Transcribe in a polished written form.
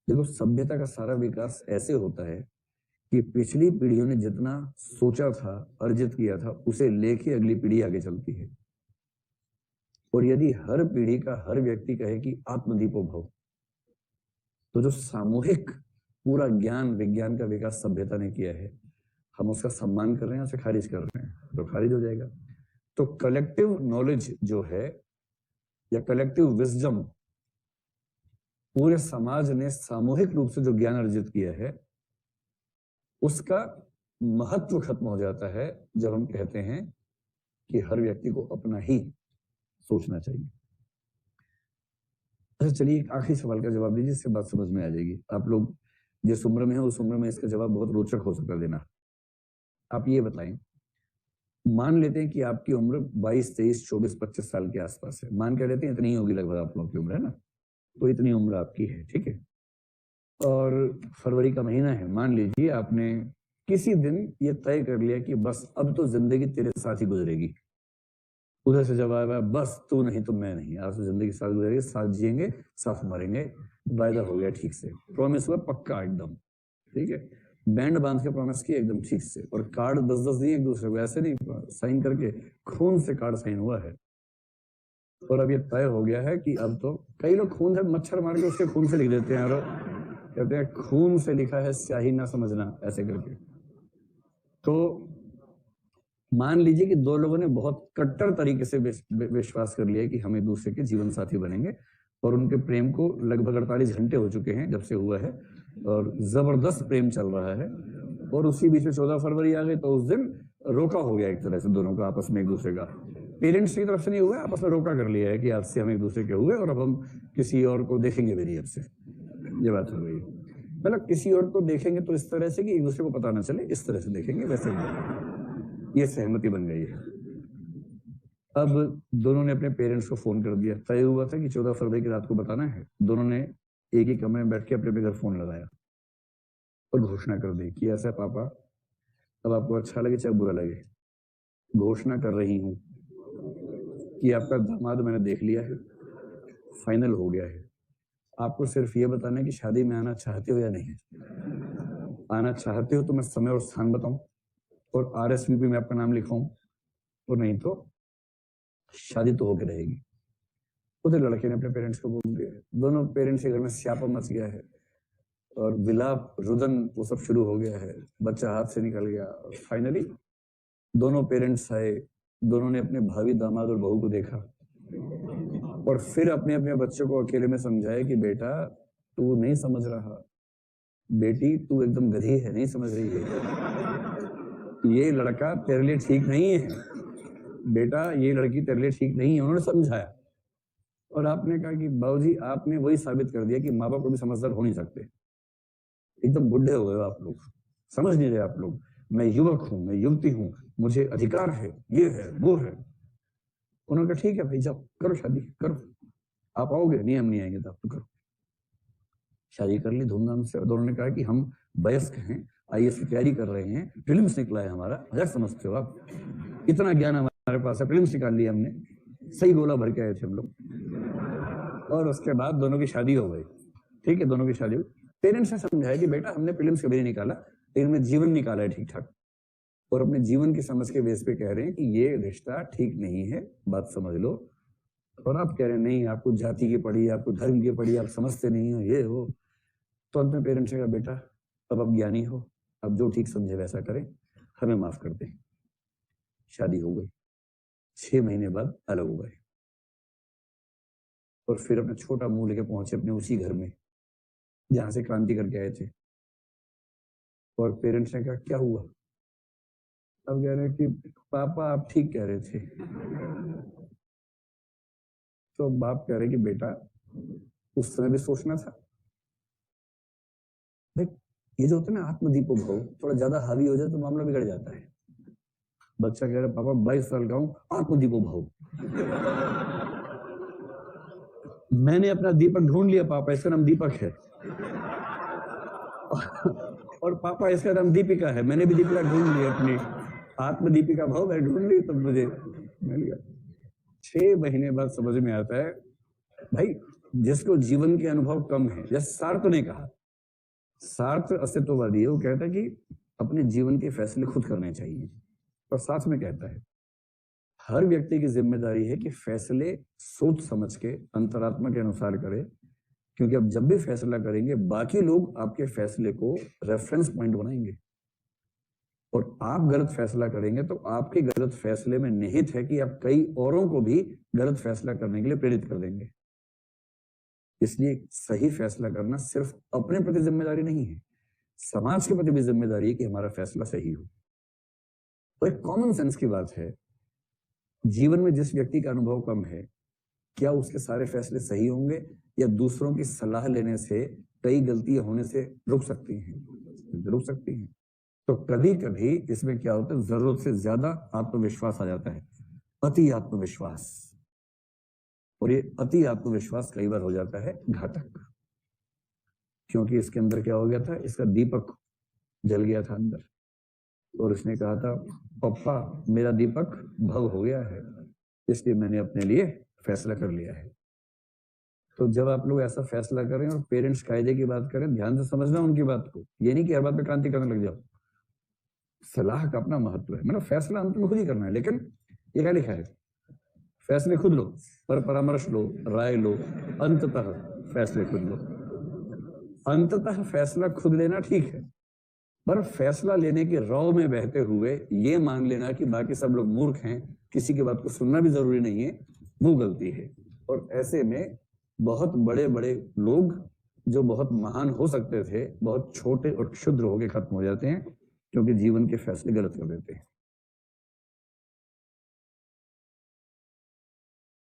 देखो, सभ्यता का सारा विकास ऐसे होता है कि पिछली पीढ़ियों ने जितना सोचा था, अर्जित किया था, उसे लेके अगली पीढ़ी आगे चलती है। और यदि हर पीढ़ी का हर व्यक्ति कहे कि आत्मदीपो भव, तो जो सामूहिक पूरा ज्ञान विज्ञान का विकास सभ्यता ने किया है, हम उसका सम्मान कर रहे हैं, उसे खारिज कर रहे हैं, तो खारिज हो जाएगा। तो कलेक्टिव नॉलेज जो है या कलेक्टिव विजडम, पूरे समाज ने सामूहिक रूप से जो ज्ञान अर्जित किया है, उसका महत्व खत्म हो जाता है जब हम कहते हैं कि हर व्यक्ति को अपना ही सोचना चाहिए। अच्छा, चलिए एक आखिरी सवाल का जवाब दीजिए, इससे बात समझ में आ जाएगी। आप लोग जिस उम्र में हो उस उम्र में इसका जवाब बहुत रोचक हो सकता है देना। आप ये बताएं, मान लेते हैं कि आपकी उम्र 22, 23, 24, 25 साल के आसपास है। मान के लेते हैं इतनी ही होगी लगभग आप लोगों की उम्र, है ना? तो इतनी उम्र आपकी है, ठीक है। और फरवरी का महीना है, मान लीजिए आपने किसी दिन ये तय कर लिया कि बस अब तो जिंदगी तेरे साथ ही गुजरेगी। उधर से जवाब आया, बस तू नहीं तो मैं नहीं, आज तो जिंदगी साथ गुजरेगी, साथ जिएंगे, साथ मरेंगे। वायदा हो गया ठीक से, प्रॉमिस हुआ पक्का एकदम, ठीक है। बैंड बांध के प्रॉमिस किया एकदम ठीक से, और कार्ड 10-10 दिए एक दूसरे को, ऐसे नहीं, साइन करके खून से कार्ड साइन हुआ है। और अब ये तय हो गया है कि अब तो कई लोग खून से मच्छर मार के उसके खून से लिख देते हैं, और कहते हैं खून से लिखा है स्याही ना समझना, ऐसे करके। तो मान लीजिए कि दो लोगों ने बहुत कट्टर तरीके से विश्वास कर लिया कि हम एक दूसरे के जीवन साथी बनेंगे, और उनके प्रेम को लगभग 48 घंटे हो चुके हैं जब से हुआ है, और जबरदस्त प्रेम चल रहा है। और उसी बीच में 14 फरवरी आ गई, तो उस दिन रोका हो गया एक तरह से दोनों का आपस में, एक दूसरे का। पेरेंट्स की तरफ से नहीं हुआ, आपस में रोका कर लिया है कि आज से हम एक दूसरे के हुए और अब हम किसी और को देखेंगे भी नहीं अब से। ये बात हो गई, मतलब किसी और को देखेंगे तो इस तरह से कि एक दूसरे को पता ना चले, इस तरह से देखेंगे, वैसे ये सहमति बन गई है। अब दोनों ने अपने पेरेंट्स को फोन कर दिया। तय हुआ था कि 14 फरवरी की रात को बताना है। दोनों ने एक ही कमरे में बैठ के अपने घर फोन लगाया और घोषणा कर दी कि ऐसा पापा, अब आपको अच्छा लगे चाहे बुरा लगे, घोषणा कर रही हूं कि आपका दामाद मैंने देख लिया है, फाइनल हो गया है। आपको सिर्फ ये बताना है कि शादी में आना चाहते हो या नहीं। आना चाहते हो तो मैं समय और स्थान बताऊं और RSVP में आपका नाम लिखाऊं, और नहीं तो शादी तो होकर रहेगी। उधर लड़के ने अपने पेरेंट्स को बोल दिया। दोनों पेरेंट्स के घर में स्यापा मच गया है, और विलाप रुदन वो सब शुरू हो गया है, बच्चा हाथ से निकल गया। फाइनली दोनों पेरेंट्स आए, दोनों ने अपने भावी दामाद और बहू को देखा, और फिर अपने अपने बच्चों को अकेले में समझाया कि बेटा तू नहीं समझ रहा, बेटी तू एकदम गधी है, नहीं समझ रही है, ये लड़का तेरे लिए ठीक नहीं है, बेटा ये लड़की तेरे लिए ठीक नहीं है। उन्होंने समझाया, और आपने कहा कि बाबूजी आपने वही साबित कर दिया कि माँ बाप को भी समझदार हो नहीं सकते, एकदम बुढ़े हो गए आप लोग, समझ नहीं रहे आप लोग। मैं युवक हूं, मैं युवती हूं, मुझे अधिकार है, ये है वो है। उन्होंने कहा ठीक है भाई, जाओ करो शादी करो, आप आओगे नहीं, हम नहीं आएंगे, तो आप तो करो। शादी कर ली धूमधाम से। और दोनों ने कहा कि हम वयस्क हैं, IAS की तैयारी कर रहे हैं, प्रीलिम्स निकला है हमारा, मजाक समझते हो आप, इतना ज्ञान हमारे पास है, प्रीलिम्स निकाल लिया हमने, सही गोला भर के आए थे हम लोग। और उसके बाद दोनों की शादी हो गई, ठीक है, दोनों की शादी हुई। पेरेंट्स ने समझाया कि बेटा हमने प्रीलिम्स कभी नहीं निकाला, लेकिन हमने जीवन निकाला है ठीक ठाक, और अपने जीवन की समझ के बेस पे कह रहे हैं कि ये रिश्ता ठीक नहीं है, बात समझ लो। और आप कह रहे हैं नहीं, आपको जाति की पड़ी, आपको धर्म की पड़ी, आप समझते नहीं हो, ये हो। तो अंत में पेरेंट्स ने कहा बेटा अब आप ज्ञानी हो, अब जो ठीक समझे वैसा करें, हमें माफ कर दें। शादी हो गई, 6 महीने बाद अलग हो गए, और फिर अपना छोटा मुंह लेके पहुंचे अपने उसी घर में जहां से क्रांति करके आए थे। और पेरेंट्स ने कहा क्या हुआ? अब कह रहे हैं कि पापा आप ठीक कह रहे थे। तो बाप कह रहे कि बेटा उस समय भी सोचना था। भाई ये जो होता है ना आत्मदीपो भव, थोड़ा ज्यादा हावी हो जाए तो मामला बिगड़ जाता है। बच्चा कह रहा पापा 22 साल का हूं, आत्मदीपो भव। मैंने अपना दीपक ढूंढ लिया पापा, इसका नाम दीपक है। और पापा इसका नाम दीपिका है, मैंने भी दीपिका ढूंढ ली अपनी, आत्मदीपिका भाव मैं ढूंढ ली, तब मुझे मिल गया। 6 महीने बाद समझ में आता है भाई जिसको जीवन के अनुभव कम है, जैसे सार्त्र ने कहा, सार्त्र अस्तित्ववादी है, वो कहता है कि अपने जीवन के फैसले खुद करने चाहिए, और साथ में कहता है हर व्यक्ति की जिम्मेदारी है कि फैसले सोच समझ के अंतरात्मा के अनुसार करे, क्योंकि अब जब भी फैसला करेंगे बाकी लोग आपके फैसले को रेफरेंस पॉइंट बनाएंगे, और आप गलत फैसला करेंगे तो आपके गलत फैसले में निहित है कि आप कई औरों को भी गलत फैसला करने के लिए प्रेरित कर देंगे। इसलिए सही फैसला करना सिर्फ अपने प्रति जिम्मेदारी नहीं है, समाज के प्रति भी जिम्मेदारी है कि हमारा फैसला सही हो। तो एक कॉमन सेंस की बात है, जीवन में जिस व्यक्ति का अनुभव कम है, क्या उसके सारे फैसले सही होंगे या दूसरों की सलाह लेने से कई गलतियां होने से रुक सकती हैं? रुक सकती हैं। तो कभी कभी इसमें क्या होता है, जरूरत से ज्यादा आत्मविश्वास आ जाता है, अति आत्मविश्वास, और ये अति आत्मविश्वास कई बार हो जाता है घातक, क्योंकि इसके अंदर क्या हो गया था, इसका दीपक जल गया था अंदर, और उसने कहा था पप्पा मेरा दीपक भव हो गया है, इसलिए मैंने अपने लिए फैसला कर लिया है। तो जब आप लोग ऐसा फैसला करें और पेरेंट्स कायदे की बात करें, ध्यान से समझना उनकी बात को, ये नहीं कि हर बात पे क्रांति करने लग जाओ। सलाह का अपना महत्व है, मतलब फैसला अंत में खुद ही करना है, लेकिन ये क्या लिखा है, फैसले खुद लो, पर परामर्श लो, राय लो, अंततः फैसले खुद लो। अंततः फैसला खुद लेना ठीक है, पर फैसला लेने के रौ में बहते हुए ये मान लेना कि बाकी सब लोग मूर्ख हैं, किसी की बात को सुनना भी जरूरी नहीं है, वो गलती है। और ऐसे में बहुत बड़े बड़े लोग जो बहुत महान हो सकते थे, बहुत छोटे और क्षुद्र होकर खत्म हो जाते हैं, क्योंकि जीवन के फैसले गलत कर देते हैं।